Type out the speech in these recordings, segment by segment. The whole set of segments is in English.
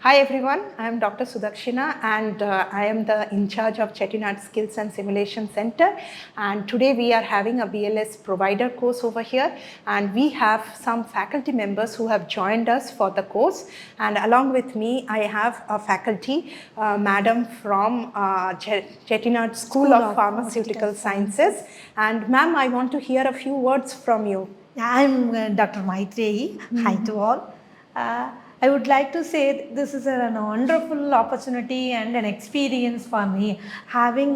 Hi everyone, I am Dr. Sudakshina and I am the in charge of Chettinad Skills and Simulation Center, and today we are having a BLS provider course over here, and we have some faculty members who have joined us for the course, and along with me I have a faculty madam from Chettinad School of Pharmaceutical Sciences, and ma'am, I want to hear a few words from you. I am Dr. Maitrayee. Hi to all. I would like to say this is a wonderful opportunity and an experience for me. Having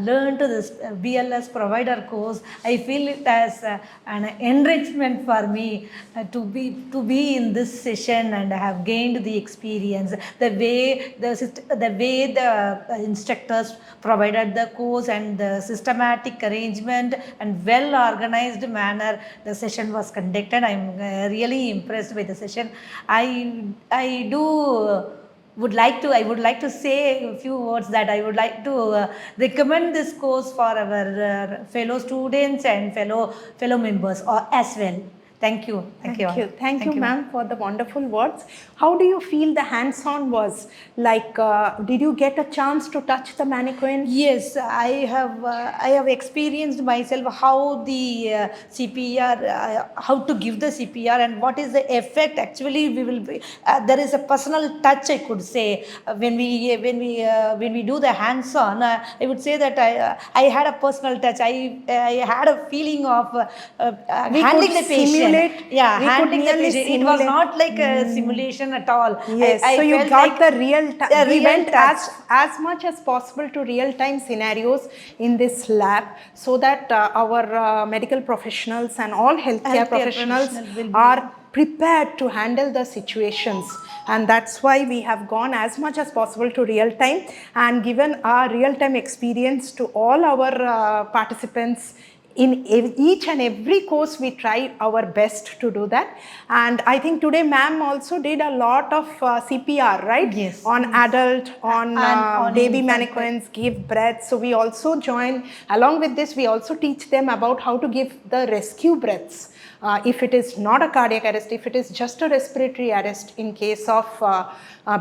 learned this BLS provider course, I feel it as an enrichment for me to be in this session, and I have gained the experience. The way the instructors provided the course and the systematic arrangement and well organized manner the session was conducted. I am really impressed with the session. I would like to say a few words that I would like to recommend this course for our fellow students and fellow members as well. Thank you. Thank you, ma'am, for the wonderful words. How do you feel the hands-on was? Like, did you get a chance to touch the mannequin? Yes, I have experienced myself how the CPR, how to give the CPR, and what is the effect. Actually, we will be, there is a personal touch, I could say, when we do the hands-on. I would say that I had a personal touch. I had a feeling of handling the patient. Handling the patient. It was not like a simulation at all. Yes, so you got like the real time. We went as much as possible to real-time scenarios in this lab, so that our medical professionals and all healthcare professionals are prepared to handle the situations, and that's why we have gone as much as possible to real time and given our real time experience to all our participants. In each and every course, we try our best to do that. And I think today ma'am also did a lot of CPR, right? Yes. On adult, on baby mannequins, give breath. So we also join, along with this, we also teach them about how to give the rescue breaths. If it is not a cardiac arrest, if it is just a respiratory arrest in case of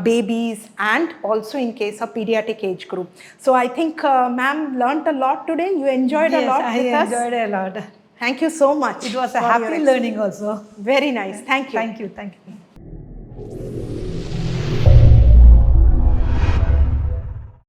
babies, and also in case of pediatric age group. So I think ma'am learned a lot today. You enjoyed a lot with us. Yes, I enjoyed a lot. Thank you so much. It was a happy learning also. Very nice. Thank you. Thank you.